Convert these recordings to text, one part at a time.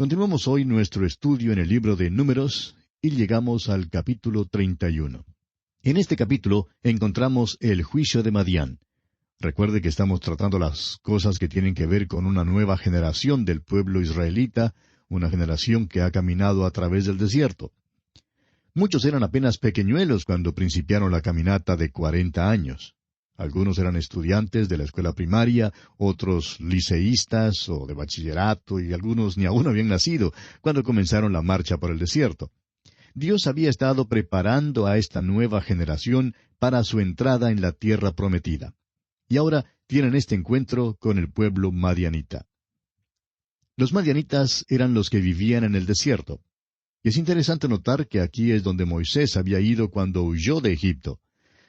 Continuamos hoy nuestro estudio en el libro de Números y llegamos al capítulo 31. En este capítulo encontramos el juicio de Madián. Recuerde que estamos tratando las cosas que tienen que ver con una nueva generación del pueblo israelita, una generación que ha caminado a través del desierto. Muchos eran apenas pequeñuelos cuando principiaron la caminata de 40 años. Algunos eran estudiantes de la escuela primaria, otros liceístas o de bachillerato, y algunos ni aún habían nacido cuando comenzaron la marcha por el desierto. Dios había estado preparando a esta nueva generación para su entrada en la tierra prometida. Y ahora tienen este encuentro con el pueblo madianita. Los madianitas eran los que vivían en el desierto. Y es interesante notar que aquí es donde Moisés había ido cuando huyó de Egipto.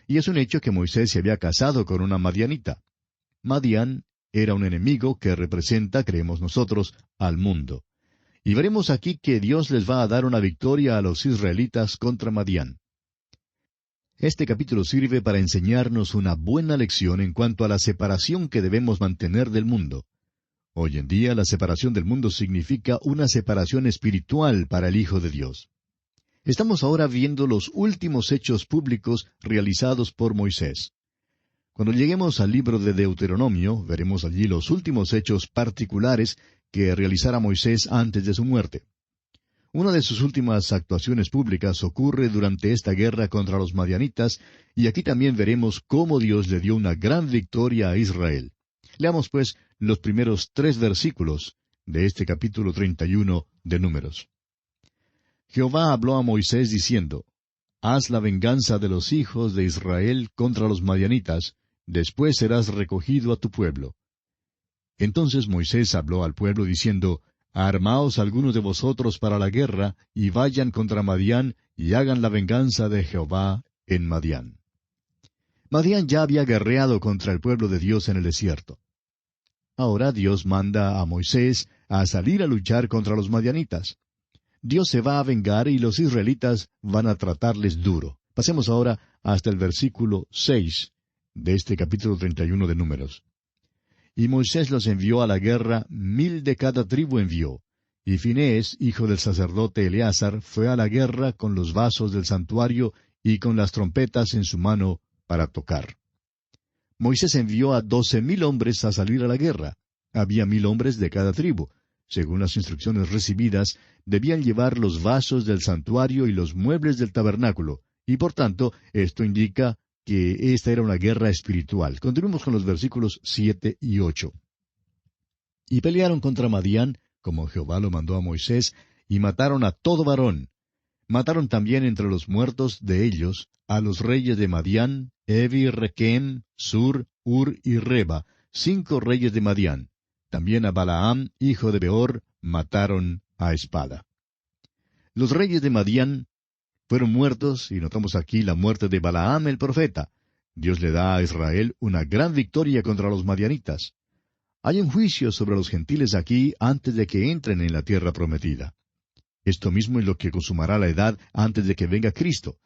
Y es un hecho que Moisés se había casado con una madianita. Madián era un enemigo que representa, creemos nosotros, al mundo. Y veremos aquí que Dios les va a dar una victoria a los israelitas contra Madián. Este capítulo sirve para enseñarnos una buena lección en cuanto a la separación que debemos mantener del mundo. Hoy en día la separación del mundo significa una separación espiritual para el Hijo de Dios. Estamos ahora viendo los últimos hechos públicos realizados por Moisés. Cuando lleguemos al libro de Deuteronomio, veremos allí los últimos hechos particulares que realizara Moisés antes de su muerte. Una de sus últimas actuaciones públicas ocurre durante esta guerra contra los madianitas, y aquí también veremos cómo Dios le dio una gran victoria a Israel. Leamos, pues, los primeros 3 versículos de este capítulo 31 de Números. Jehová habló a Moisés diciendo, Haz la venganza de los hijos de Israel contra los madianitas, después serás recogido a tu pueblo. Entonces Moisés habló al pueblo diciendo, Armaos algunos de vosotros para la guerra, y vayan contra Madián, y hagan la venganza de Jehová en Madián. Madián ya había guerreado contra el pueblo de Dios en el desierto. Ahora Dios manda a Moisés a salir a luchar contra los madianitas. Dios se va a vengar y los israelitas van a tratarles duro. Pasemos ahora hasta el versículo 6 de este capítulo 31 de Números. Y Moisés los envió a la guerra, 1000 de cada tribu envió. Y Finehés, hijo del sacerdote Eleazar, fue a la guerra con los vasos del santuario y con las trompetas en su mano para tocar. Moisés envió a 12,000 hombres a salir a la guerra. Había 1000 hombres de cada tribu. Según las instrucciones recibidas, debían llevar los vasos del santuario y los muebles del tabernáculo, y por tanto, esto indica que esta era una guerra espiritual. Continuemos con los versículos 7 y 8. Y pelearon contra Madián, como Jehová lo mandó a Moisés, y mataron a todo varón. Mataron también entre los muertos de ellos a los reyes de Madián, Evi, Requem, Sur, Ur y Reba, 5 reyes de Madián. También a Balaam, hijo de Beor, mataron a espada. Los reyes de Madián fueron muertos, y notamos aquí la muerte de Balaam el profeta. Dios le da a Israel una gran victoria contra los madianitas. Hay un juicio sobre los gentiles aquí antes de que entren en la tierra prometida. Esto mismo es lo que consumará la edad antes de que venga Cristo.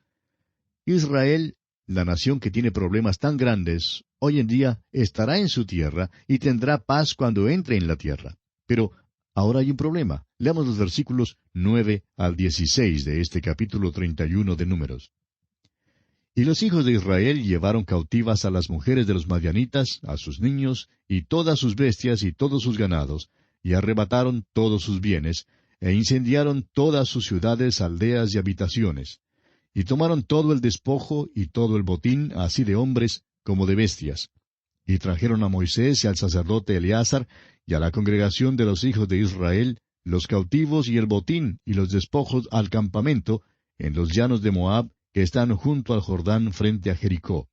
Israel, la nación que tiene problemas tan grandes, hoy en día estará en su tierra y tendrá paz cuando entre en la tierra. Pero ahora hay un problema. Leamos los versículos 9 al 16 de este capítulo 31 de Números. Y los hijos de Israel llevaron cautivas a las mujeres de los madianitas, a sus niños, y todas sus bestias y todos sus ganados, y arrebataron todos sus bienes, e incendiaron todas sus ciudades, aldeas y habitaciones. Y tomaron todo el despojo y todo el botín, así de hombres como de bestias. Y trajeron a Moisés y al sacerdote Eleazar, y a la congregación de los hijos de Israel, los cautivos y el botín y los despojos al campamento, en los llanos de Moab, que están junto al Jordán frente a Jericó.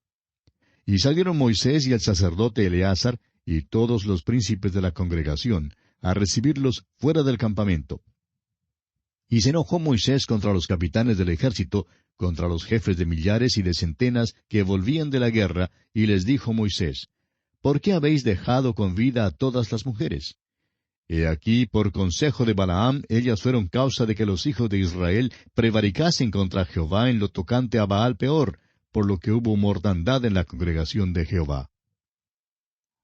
Y salieron Moisés y el sacerdote Eleazar, y todos los príncipes de la congregación, a recibirlos fuera del campamento. Y se enojó Moisés contra los capitanes del ejército, contra los jefes de millares y de centenas que volvían de la guerra, y les dijo Moisés, ¿por qué habéis dejado con vida a todas las mujeres? He aquí, por consejo de Balaam, ellas fueron causa de que los hijos de Israel prevaricasen contra Jehová en lo tocante a Baal Peor, por lo que hubo mortandad en la congregación de Jehová.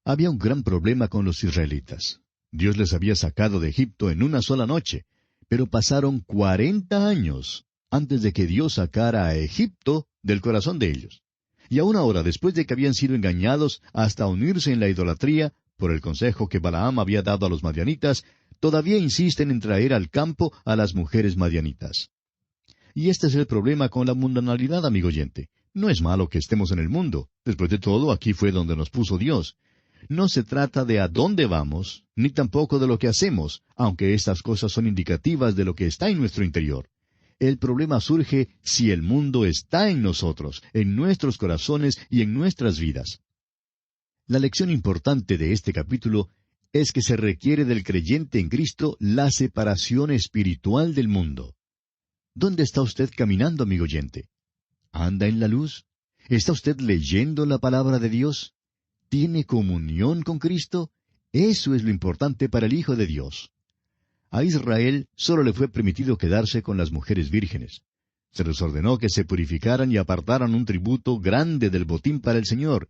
Había un gran problema con los israelitas. Dios les había sacado de Egipto en una sola noche, pero pasaron 40 años antes de que Dios sacara a Egipto del corazón de ellos. Y aún ahora, después de que habían sido engañados hasta unirse en la idolatría, por el consejo que Balaam había dado a los madianitas, todavía insisten en traer al campo a las mujeres madianitas. Y este es el problema con la mundanalidad, amigo oyente. No es malo que estemos en el mundo. Después de todo, aquí fue donde nos puso Dios. No se trata de a dónde vamos, ni tampoco de lo que hacemos, aunque estas cosas son indicativas de lo que está en nuestro interior. El problema surge si el mundo está en nosotros, en nuestros corazones y en nuestras vidas. La lección importante de este capítulo es que se requiere del creyente en Cristo la separación espiritual del mundo. ¿Dónde está usted caminando, amigo oyente? ¿Anda en la luz? ¿Está usted leyendo la palabra de Dios? ¿Tiene comunión con Cristo? Eso es lo importante para el Hijo de Dios. A Israel solo le fue permitido quedarse con las mujeres vírgenes. Se les ordenó que se purificaran y apartaran un tributo grande del botín para el Señor.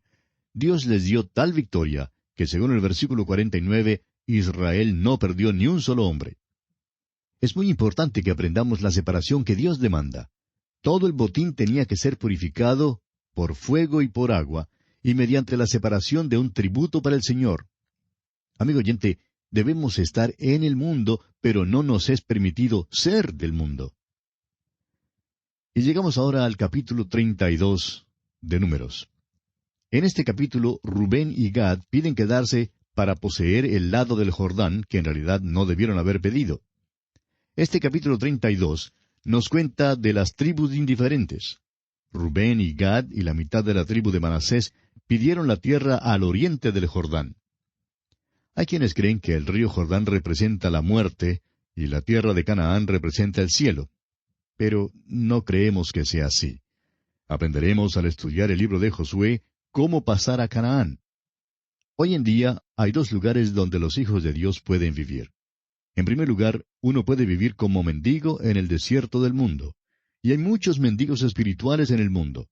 Dios les dio tal victoria que, según el versículo 49, Israel no perdió ni un solo hombre. Es muy importante que aprendamos la separación que Dios demanda. Todo el botín tenía que ser purificado por fuego y por agua, y mediante la separación de un tributo para el Señor. Amigo oyente, debemos estar en el mundo, pero no nos es permitido ser del mundo. Y llegamos ahora al capítulo 32 de Números. En este capítulo, Rubén y Gad piden quedarse para poseer el lado del Jordán, que en realidad no debieron haber pedido. Este capítulo 32 nos cuenta de las tribus indiferentes. Rubén y Gad y la mitad de la tribu de Manasés pidieron la tierra al oriente del Jordán. Hay quienes creen que el río Jordán representa la muerte y la tierra de Canaán representa el cielo. Pero no creemos que sea así. Aprenderemos al estudiar el libro de Josué cómo pasar a Canaán. Hoy en día hay dos lugares donde los hijos de Dios pueden vivir. En primer lugar, uno puede vivir como mendigo en el desierto del mundo. Y hay muchos mendigos espirituales en el mundo.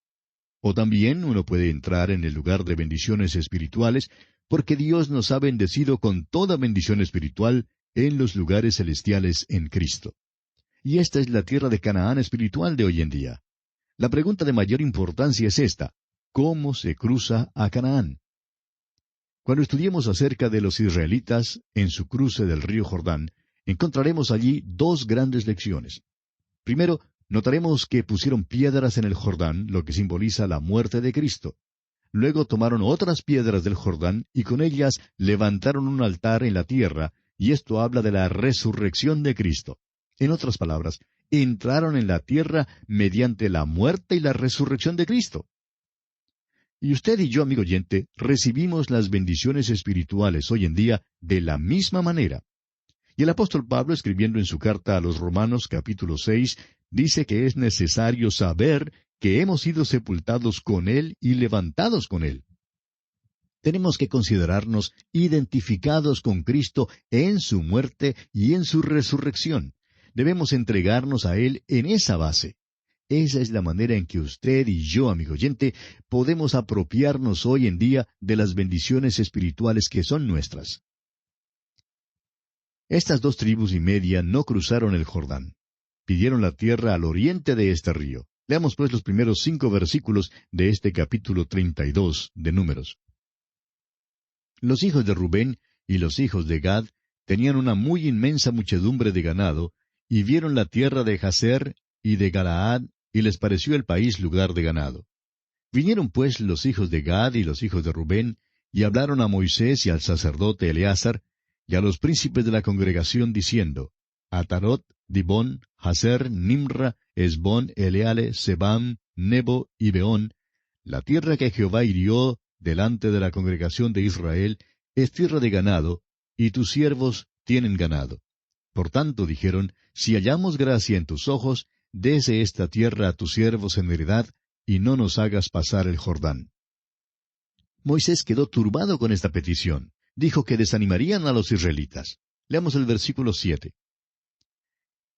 O también uno puede entrar en el lugar de bendiciones espirituales, porque Dios nos ha bendecido con toda bendición espiritual en los lugares celestiales en Cristo. Y esta es la tierra de Canaán espiritual de hoy en día. La pregunta de mayor importancia es esta: ¿cómo se cruza a Canaán? Cuando estudiemos acerca de los israelitas en su cruce del río Jordán, encontraremos allí dos grandes lecciones. Primero, notaremos que pusieron piedras en el Jordán, lo que simboliza la muerte de Cristo. Luego tomaron otras piedras del Jordán y con ellas levantaron un altar en la tierra, y esto habla de la resurrección de Cristo. En otras palabras, entraron en la tierra mediante la muerte y la resurrección de Cristo. Y usted y yo, amigo oyente, recibimos las bendiciones espirituales hoy en día de la misma manera. Y el apóstol Pablo, escribiendo en su carta a los Romanos capítulo 6, dice que es necesario saber que hemos sido sepultados con Él y levantados con Él. Tenemos que considerarnos identificados con Cristo en su muerte y en su resurrección. Debemos entregarnos a Él en esa base. Esa es la manera en que usted y yo, amigo oyente, podemos apropiarnos hoy en día de las bendiciones espirituales que son nuestras. Estas 2,5 tribus no cruzaron el Jordán. Pidieron la tierra al oriente de este río. Leamos pues los primeros 5 versículos de este capítulo 32 de Números. Los hijos de Rubén y los hijos de Gad tenían una muy inmensa muchedumbre de ganado, y vieron la tierra de Jazer y de Galaad, y les pareció el país lugar de ganado. Vinieron pues los hijos de Gad y los hijos de Rubén, y hablaron a Moisés y al sacerdote Eleazar, y a los príncipes de la congregación, diciendo: Atarot, Dibón, Jazer, Nimra, Esbón, Eleale, Sebam, Nebo y Beón, la tierra que Jehová hirió delante de la congregación de Israel, es tierra de ganado, y tus siervos tienen ganado. Por tanto, dijeron: si hallamos gracia en tus ojos, dése esta tierra a tus siervos en heredad, y no nos hagas pasar el Jordán. Moisés quedó turbado con esta petición. Dijo que desanimarían a los israelitas. Leamos el versículo 7.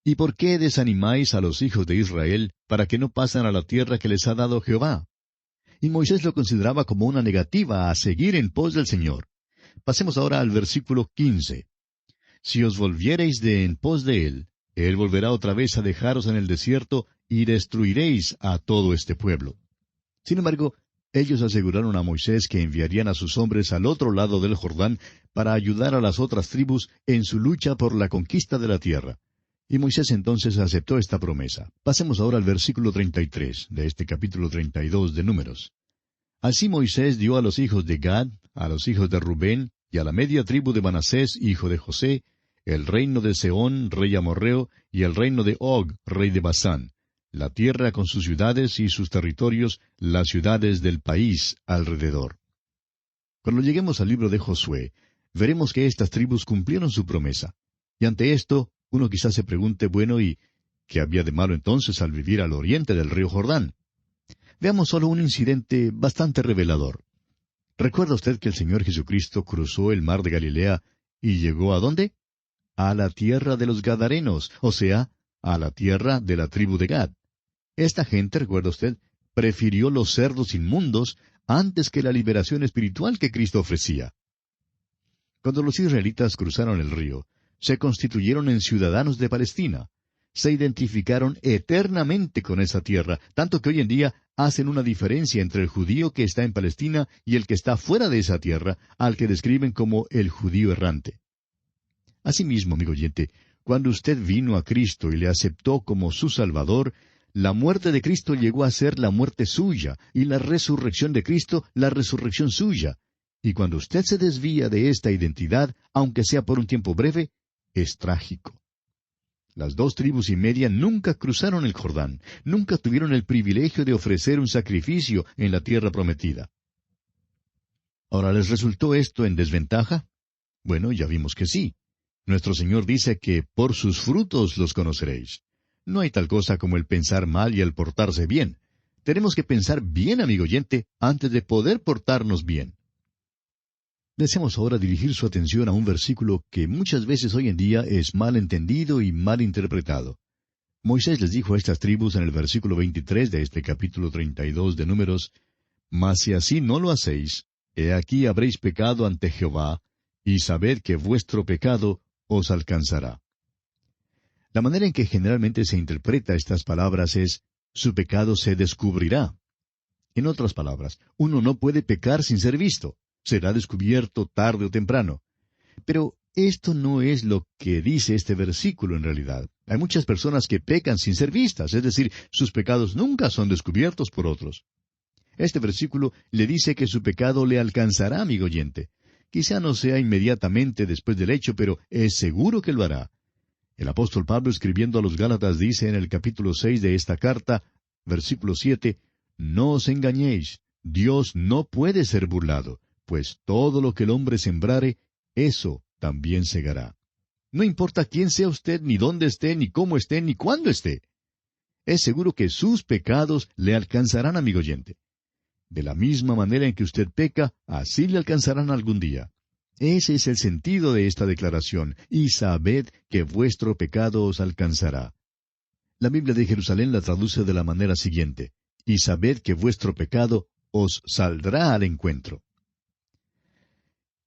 ¿Y por qué desanimáis a los hijos de Israel para que no pasen a la tierra que les ha dado Jehová? Y Moisés lo consideraba como una negativa a seguir en pos del Señor. Pasemos ahora al versículo 15. si os volviereis de en pos de él volverá otra vez a dejaros en el desierto y destruiréis a todo este pueblo. Sin embargo, ellos aseguraron a Moisés que enviarían a sus hombres al otro lado del Jordán para ayudar a las otras tribus en su lucha por la conquista de la tierra. Y Moisés entonces aceptó esta promesa. Pasemos ahora al versículo 33 de este capítulo 32 de Números. Así Moisés dio a los hijos de Gad, a los hijos de Rubén, y a la media tribu de Manasés, hijo de José, el reino de Sehón, rey amorreo, y el reino de Og, rey de Basán, la tierra con sus ciudades y sus territorios, las ciudades del país alrededor. Cuando lleguemos al libro de Josué, veremos que estas tribus cumplieron su promesa. Y ante esto, uno quizás se pregunte, bueno, ¿y qué había de malo entonces al vivir al oriente del río Jordán? Veamos solo un incidente bastante revelador. ¿Recuerda usted que el Señor Jesucristo cruzó el mar de Galilea y llegó a dónde? A la tierra de los Gadarenos, o sea, a la tierra de la tribu de Gad. Esta gente, recuerda usted, prefirió los cerdos inmundos antes que la liberación espiritual que Cristo ofrecía. Cuando los israelitas cruzaron el río, se constituyeron en ciudadanos de Palestina. Se identificaron eternamente con esa tierra, tanto que hoy en día hacen una diferencia entre el judío que está en Palestina y el que está fuera de esa tierra, al que describen como el judío errante. Asimismo, amigo oyente, cuando usted vino a Cristo y le aceptó como su Salvador, la muerte de Cristo llegó a ser la muerte suya, y la resurrección de Cristo la resurrección suya. Y cuando usted se desvía de esta identidad, aunque sea por un tiempo breve, es trágico. Las 2 tribus y media nunca cruzaron el Jordán, nunca tuvieron el privilegio de ofrecer un sacrificio en la tierra prometida. Ahora, ¿les resultó esto en desventaja? Bueno, ya vimos que sí. Nuestro Señor dice que por sus frutos los conoceréis. No hay tal cosa como el pensar mal y el portarse bien. Tenemos que pensar bien, amigo oyente, antes de poder portarnos bien. Deseamos ahora dirigir su atención a un versículo que muchas veces hoy en día es mal entendido y mal interpretado. Moisés les dijo a estas tribus en el versículo 23 de este capítulo 32 de Números, «Mas si así no lo hacéis, he aquí habréis pecado ante Jehová, y sabed que vuestro pecado os alcanzará». La manera en que generalmente se interpreta estas palabras es, «su pecado se descubrirá». En otras palabras, uno no puede pecar sin ser visto. Será descubierto tarde o temprano. Pero esto no es lo que dice este versículo en realidad. Hay muchas personas que pecan sin ser vistas, es decir, sus pecados nunca son descubiertos por otros. Este versículo le dice que su pecado le alcanzará, amigo oyente. Quizá no sea inmediatamente después del hecho, pero es seguro que lo hará. El apóstol Pablo, escribiendo a los Gálatas, dice en el capítulo 6 de esta carta, versículo 7, «No os engañéis, Dios no puede ser burlado, pues todo lo que el hombre sembrare, eso también segará». No importa quién sea usted, ni dónde esté, ni cómo esté, ni cuándo esté. Es seguro que sus pecados le alcanzarán, amigo oyente. De la misma manera en que usted peca, así le alcanzarán algún día. Ese es el sentido de esta declaración, y sabed que vuestro pecado os alcanzará. La Biblia de Jerusalén la traduce de la manera siguiente, y sabed que vuestro pecado os saldrá al encuentro.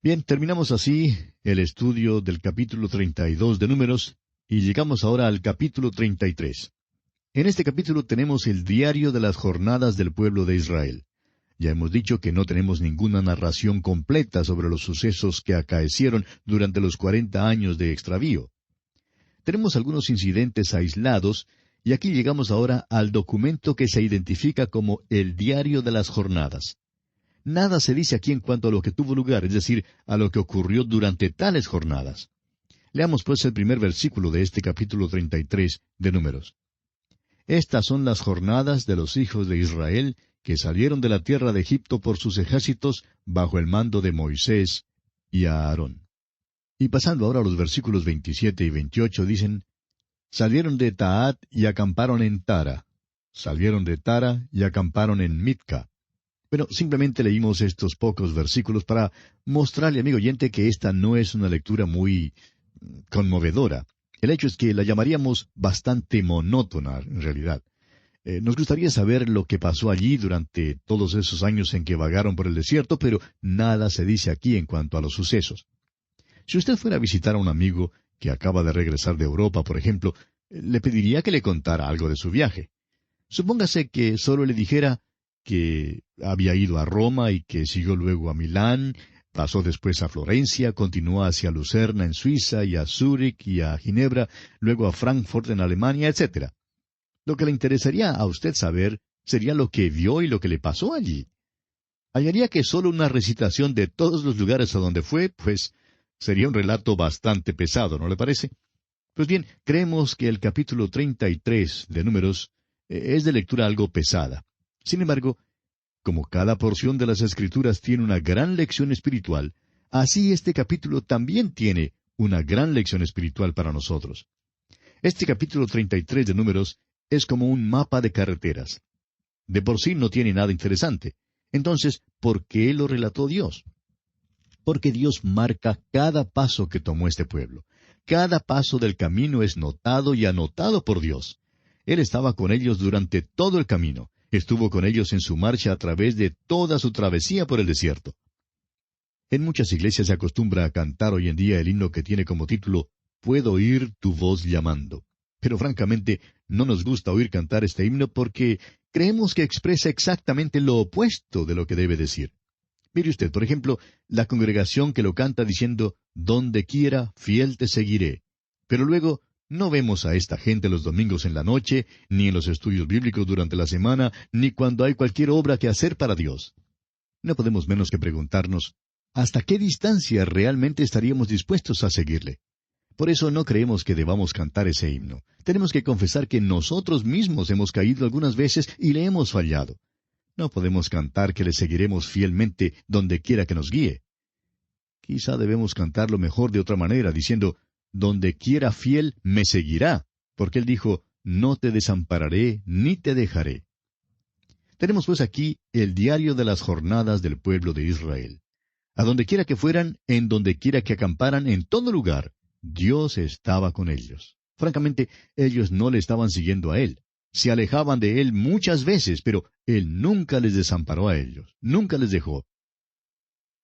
Bien, terminamos así el estudio del capítulo 32 de Números, y llegamos ahora al capítulo 33. En este capítulo tenemos el diario de las jornadas del pueblo de Israel. Ya hemos dicho que no tenemos ninguna narración completa sobre los sucesos que acaecieron durante los 40 años de extravío. Tenemos algunos incidentes aislados, y aquí llegamos ahora al documento que se identifica como el diario de las jornadas. Nada se dice aquí en cuanto a lo que tuvo lugar, es decir, a lo que ocurrió durante tales jornadas. Leamos pues el primer versículo de este capítulo 33 de Números. «Estas son las jornadas de los hijos de Israel que salieron de la tierra de Egipto por sus ejércitos bajo el mando de Moisés y Aarón». Y pasando ahora a los versículos 27 y 28 dicen, «Salieron de Taat y acamparon en Tara. Salieron de Tara y acamparon en Mitca». Bueno, simplemente leímos estos pocos versículos para mostrarle, amigo oyente, que esta no es una lectura muy conmovedora. El hecho es que la llamaríamos bastante monótona, en realidad. Nos gustaría saber lo que pasó allí durante todos esos años en que vagaron por el desierto, pero nada se dice aquí en cuanto a los sucesos. Si usted fuera a visitar a un amigo que acaba de regresar de Europa, por ejemplo, le pediría que le contara algo de su viaje. Supóngase que solo le dijera que había ido a Roma y que siguió luego a Milán, pasó después a Florencia, continuó hacia Lucerna en Suiza y a Zúrich y a Ginebra, luego a Frankfurt en Alemania, etc. Lo que le interesaría a usted saber sería lo que vio y lo que le pasó allí. Hallaría que solo una recitación de todos los lugares a donde fue, pues sería un relato bastante pesado, ¿no le parece? Pues bien, creemos que el capítulo 33 de Números es de lectura algo pesada. Sin embargo, como cada porción de las Escrituras tiene una gran lección espiritual, así este capítulo también tiene una gran lección espiritual para nosotros. Este capítulo 33 de Números es como un mapa de carreteras. De por sí no tiene nada interesante. Entonces, ¿por qué lo relató Dios? Porque Dios marca cada paso que tomó este pueblo. Cada paso del camino es notado y anotado por Dios. Él estaba con ellos durante todo el camino. Estuvo con ellos en su marcha a través de toda su travesía por el desierto. En muchas iglesias se acostumbra a cantar hoy en día el himno que tiene como título «Puedo oír tu voz llamando». Pero francamente, no nos gusta oír cantar este himno porque creemos que expresa exactamente lo opuesto de lo que debe decir. Mire usted, por ejemplo, la congregación que lo canta diciendo «Donde quiera, fiel te seguiré». Pero luego no vemos a esta gente los domingos en la noche, ni en los estudios bíblicos durante la semana, ni cuando hay cualquier obra que hacer para Dios. No podemos menos que preguntarnos, ¿hasta qué distancia realmente estaríamos dispuestos a seguirle? Por eso no creemos que debamos cantar ese himno. Tenemos que confesar que nosotros mismos hemos caído algunas veces y le hemos fallado. No podemos cantar que le seguiremos fielmente donde quiera que nos guíe. Quizá debemos cantarlo mejor de otra manera, diciendo, «Donde quiera fiel me seguirá», porque Él dijo, «No te desampararé ni te dejaré». Tenemos pues aquí el diario de las jornadas del pueblo de Israel. A donde quiera que fueran, en donde quiera que acamparan, en todo lugar, Dios estaba con ellos. Francamente, ellos no le estaban siguiendo a Él. Se alejaban de Él muchas veces, pero Él nunca les desamparó a ellos, nunca les dejó.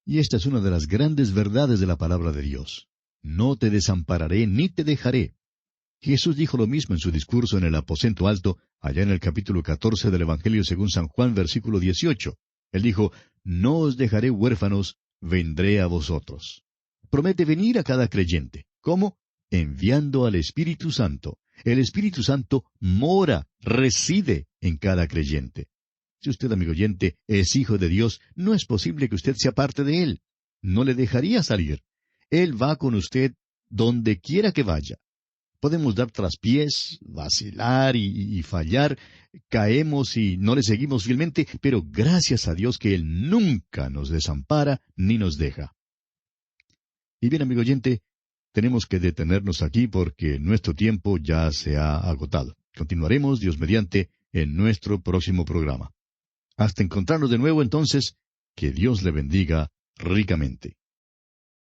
Y esta es una de las grandes verdades de la palabra de Dios. No te desampararé ni te dejaré. Jesús dijo lo mismo en su discurso en el aposento alto, allá en el capítulo 14 del Evangelio según San Juan, versículo 18. Él dijo, «No os dejaré huérfanos, vendré a vosotros». Promete venir a cada creyente. ¿Cómo? Enviando al Espíritu Santo. El Espíritu Santo mora, reside en cada creyente. Si usted, amigo oyente, es hijo de Dios, no es posible que usted sea parte de Él. No le dejaría salir. Él va con usted donde quiera que vaya. Podemos dar traspiés, vacilar y fallar, caemos y no le seguimos fielmente, pero gracias a Dios que Él nunca nos desampara ni nos deja. Y bien, amigo oyente, tenemos que detenernos aquí porque nuestro tiempo ya se ha agotado. Continuaremos, Dios mediante, en nuestro próximo programa. Hasta encontrarnos de nuevo entonces, que Dios le bendiga ricamente.